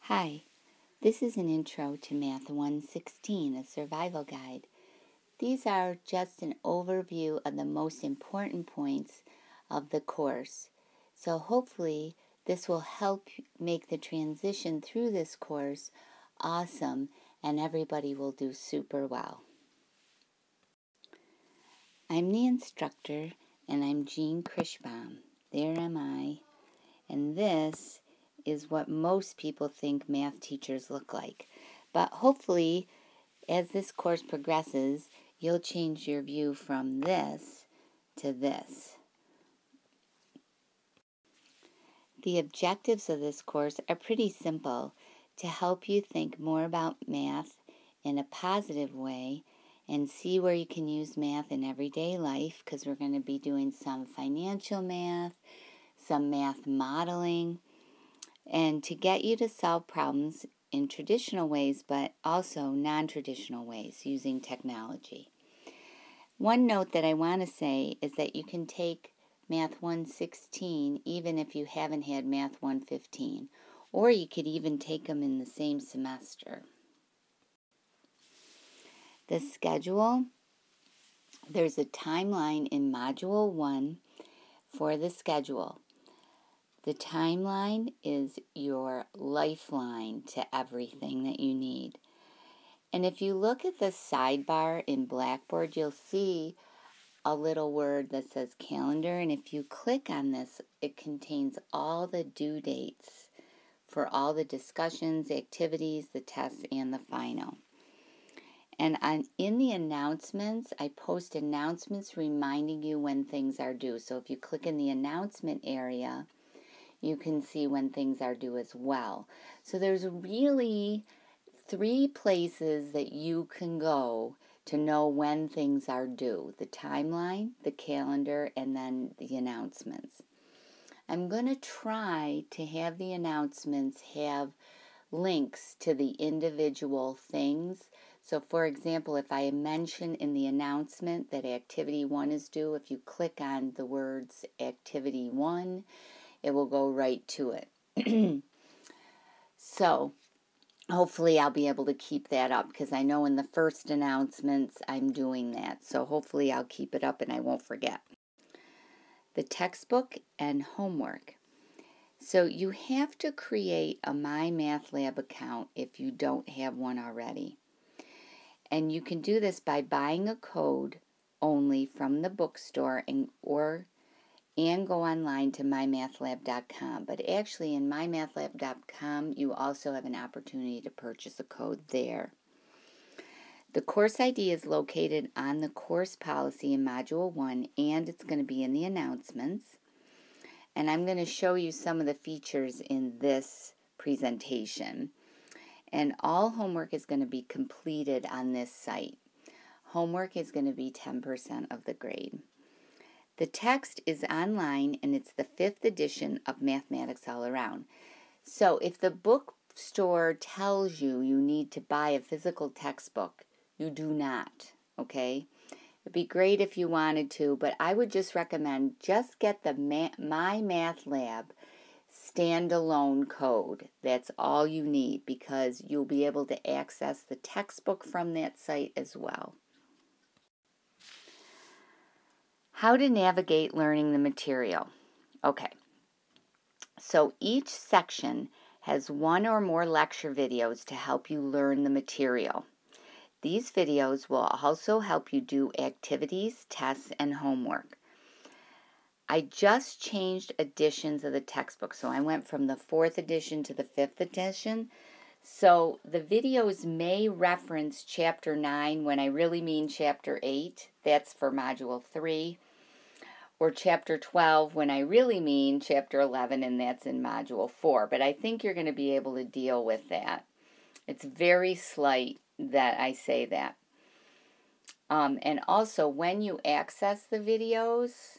Hi, this is an intro to Math 116, a survival guide. These are just an overview of the most important points of the course. So hopefully this will help make the transition through this course awesome and everybody will do super well. I'm the instructor and I'm Jean Krischbaum. There am I. And this is what most people think math teachers look like. But hopefully, as this course progresses, you'll change your view from this to this. The objectives of this course are pretty simple: to help you think more about math in a positive way and see where you can use math in everyday life, because we're going to be doing some financial math, some math modeling, and to get you to solve problems in traditional ways, but also non-traditional ways using technology. One note that I want to say is that you can take Math 116 even if you haven't had Math 115, or you could even take them in the same semester. The schedule, there's a timeline in Module 1 for the schedule. The timeline is your lifeline to everything that you need. And if you look at the sidebar in Blackboard, you'll see a little word that says calendar. And if you click on this, it contains all the due dates for all the discussions, activities, the tests, and the final. And in the announcements, I post announcements reminding you when things are due. So if you click in the announcement area, you can see when things are due as well. So there's really 3 places that you can go to know when things are due: the timeline, the calendar, and then the announcements. I'm going to try to have the announcements have links to the individual things. So for example, if I mention in the announcement that activity 1 is due, if you click on the words activity 1, it will go right to it. So hopefully I'll be able to keep that up, because I know in the first announcements I'm doing that. So hopefully I'll keep it up and I won't forget. The textbook and homework. So you have to create a MyMathLab account if you don't have one already. And you can do this by buying a code only from the bookstore and go online to mymathlab.com. But actually in mymathlab.com, you also have an opportunity to purchase a code there. The course ID is located on the course policy in Module 1, and it's going to be in the announcements. And I'm going to show you some of the features in this presentation. And all homework is going to be completed on this site. Homework is going to be 10% of the grade. The text is online, and it's the 5th edition of Mathematics All Around. So if the bookstore tells you you need to buy a physical textbook, you do not, okay? It'd be great if you wanted to, but I would just recommend just get the MyMathLab standalone code. That's all you need, because you'll be able to access the textbook from that site as well. How to navigate learning the material. Okay, so each section has 1 or more lecture videos to help you learn the material. These videos will also help you do activities, tests, and homework. I just changed editions of the textbook, so I went from the 4th edition to the 5th edition. So the videos may reference Chapter 9 when I really mean Chapter 8. That's for Module 3. Or Chapter 12 when I really mean Chapter 11, and that's in Module 4. But I think you're going to be able to deal with that. It's very slight that I say that. And also, when you access the videos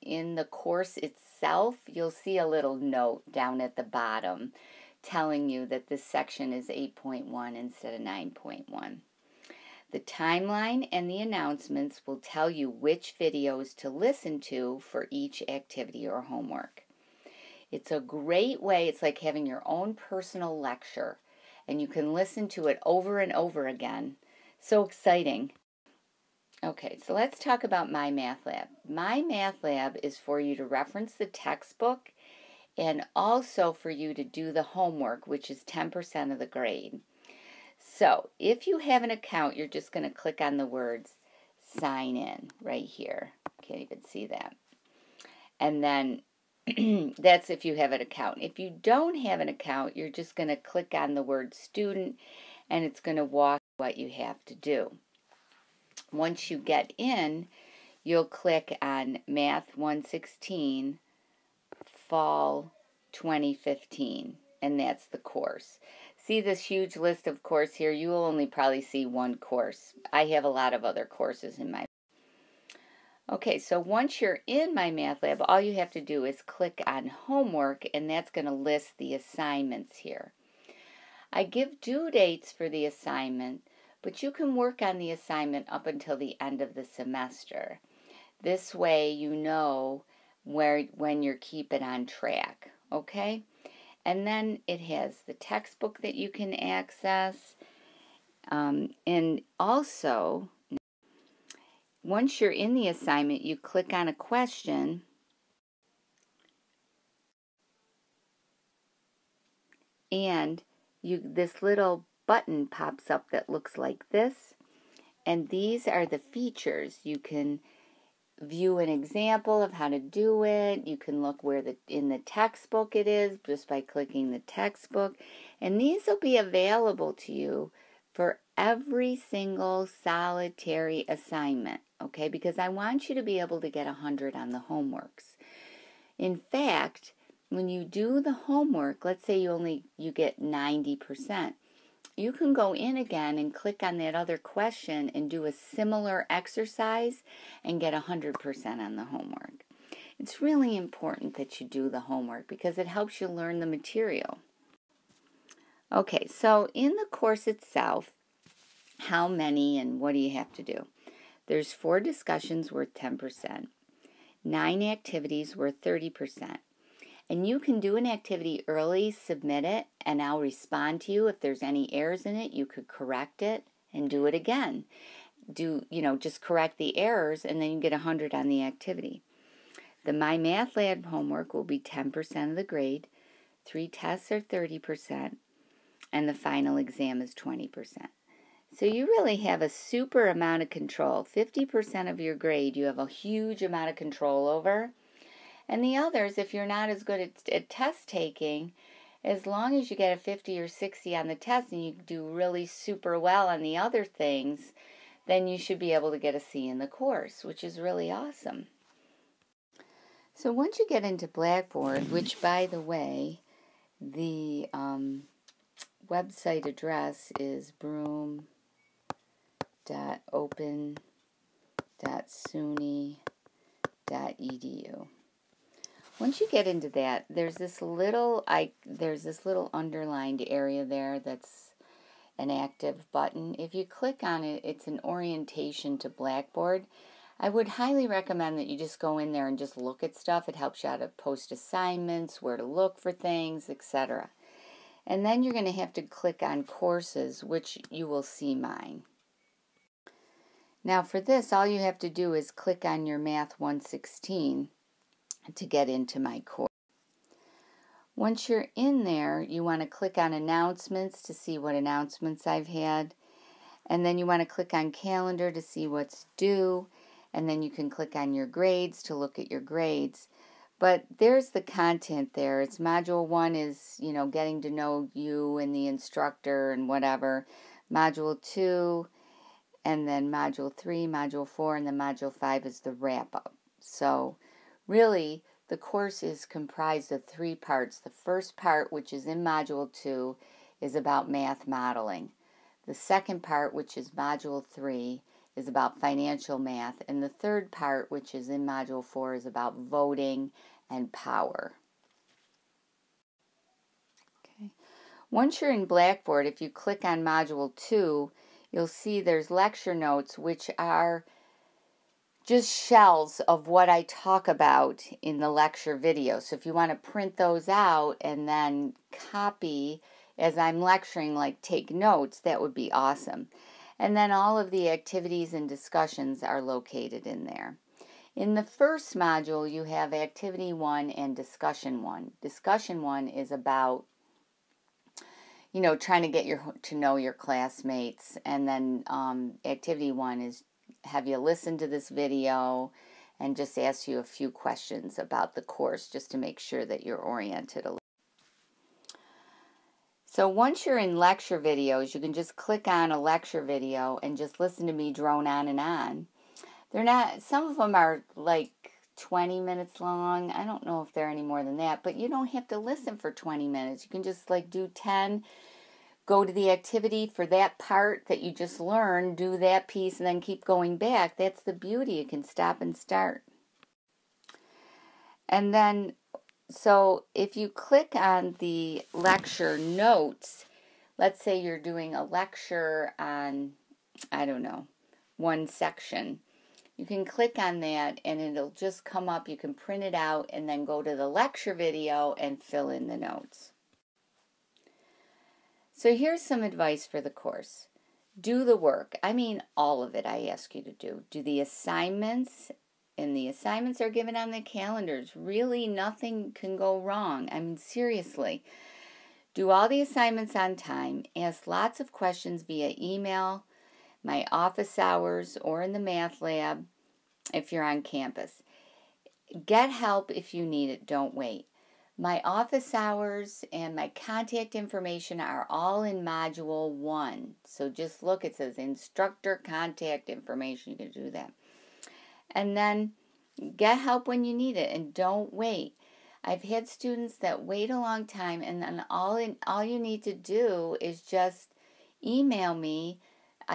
in the course itself, you'll see a little note down at the bottom telling you that this section is 8.1 instead of 9.1. The timeline and the announcements will tell you which videos to listen to for each activity or homework. It's a great way. It's like having your own personal lecture, and you can listen to it over and over again. So exciting. Okay, so let's talk about My Math Lab. My Math Lab is for you to reference the textbook and also for you to do the homework, which is 10% of the grade. So if you have an account, you're just going to click on the words sign in right here. Can't even see that. And then that's if you have an account. If you don't have an account, you're just going to click on the word student, and it's going to walk what you have to do. Once you get in, you'll click on Math 116 Fall 2015, and that's the course. See this huge list of course here? You will only probably see one course. I have a lot of other courses in my. Okay, so once you're in My Math Lab, all you have to do is click on homework, and that's going to list the assignments here. I give due dates for the assignment, but you can work on the assignment up until the end of the semester. This way you know when you're keeping on track, okay? And then it has the textbook that you can access. And also, once you're in the assignment, you click on a question. And this little button pops up that looks like this. And these are the features. You can view an example of how to do it. You can look where in the textbook it is just by clicking the textbook. And these will be available to you for every single solitary assignment, okay? Because I want you to be able to get 100 on the homeworks. In fact, when you do the homework, let's say you get 90%. You can go in again and click on that other question and do a similar exercise and get 100% on the homework. It's really important that you do the homework because it helps you learn the material. Okay, so in the course itself, how many and what do you have to do? There's 4 discussions worth 10%, 9 activities worth 30%. And you can do an activity early, submit it, and I'll respond to you. If there's any errors in it, you could correct it and do it again. Just correct the errors, and then you get 100 on the activity. The My Math Lab homework will be 10% of the grade, 3 tests are 30%, and the final exam is 20%. So you really have a super amount of control. 50% of your grade you have a huge amount of control over. And the others, if you're not as good at test taking, as long as you get a 50 or 60 on the test and you do really super well on the other things, then you should be able to get a C in the course, which is really awesome. So once you get into Blackboard, which, by the way, the website address is broom.open.suny.edu. Once you get into that, there's this little underlined area there that's an active button. If you click on it, it's an orientation to Blackboard. I would highly recommend that you just go in there and just look at stuff. It helps you how to post assignments, where to look for things, etc. And then you're going to have to click on courses, which you will see mine. Now for this, all you have to do is click on your Math 116 to get into my course. Once you're in there, you want to click on announcements to see what announcements I've had. And then you want to click on calendar to see what's due. And then you can click on your grades to look at your grades. But there's the content there. It's Module 1 is, getting to know you and the instructor and whatever. Module 2, and then Module 3, Module 4, and then Module 5 is the wrap-up. So really, the course is comprised of 3 parts. The first part, which is in Module 2, is about math modeling. The second part, which is Module 3, is about financial math. And the third part, which is in Module 4, is about voting and power. Okay. Once you're in Blackboard, if you click on Module 2, you'll see there's lecture notes, which are just shells of what I talk about in the lecture video. So if you want to print those out and then copy as I'm lecturing, like take notes, that would be awesome. And then all of the activities and discussions are located in there. In the first module, you have Activity 1 and Discussion 1. Discussion 1 is about, you know, trying to get to know your classmates. And then Activity 1 is have you listen to this video and just ask you a few questions about the course just to make sure that you're oriented a little. So once you're in lecture videos, you can just click on a lecture video and just listen to me drone on and on. They're not, some of them are like 20 minutes long. I don't know if they're any more than that, but you don't have to listen for 20 minutes. You can just like do 10, go to the activity for that part that you just learned, do that piece, and then keep going back. That's the beauty. You can stop and start. And then, so if you click on the lecture notes, let's say you're doing a lecture on, I don't know, one section. You can click on that and it'll just come up. You can print it out and then go to the lecture video and fill in the notes. So here's some advice for the course. Do the work. I mean all of it I ask you to do. Do the assignments, and the assignments are given on the calendars. Really, nothing can go wrong. I mean, seriously. Do all the assignments on time. Ask lots of questions via email, my office hours, or in the math lab if you're on campus. Get help if you need it. Don't wait. My office hours and my contact information are all in Module 1. So just look, it says Instructor Contact Information. You can do that. And then get help when you need it and don't wait. I've had students that wait a long time, and then all you need to do is just email me.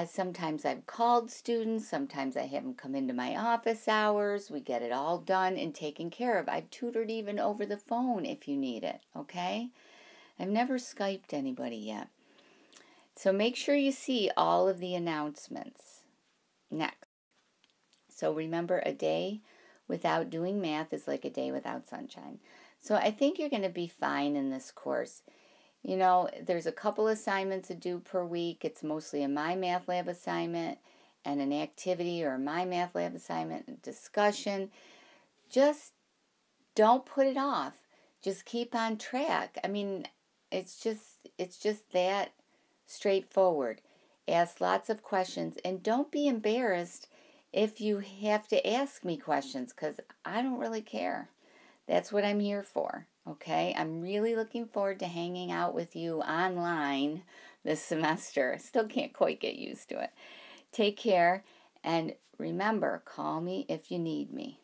Sometimes I've called students, sometimes I have them come into my office hours. We get it all done and taken care of. I've tutored even over the phone if you need it, okay? I've never Skyped anybody yet. So make sure you see all of the announcements. Next. So remember, a day without doing math is like a day without sunshine. So I think you're going to be fine in this course. You know, there's a couple assignments to do per week. It's mostly a My Math Lab assignment and an activity, or a My Math Lab assignment and discussion. Just don't put it off. Just keep on track. I mean, it's just that straightforward. Ask lots of questions, and don't be embarrassed if you have to ask me questions, because I don't really care. That's what I'm here for, okay? I'm really looking forward to hanging out with you online this semester. Still can't quite get used to it. Take care, and remember, call me if you need me.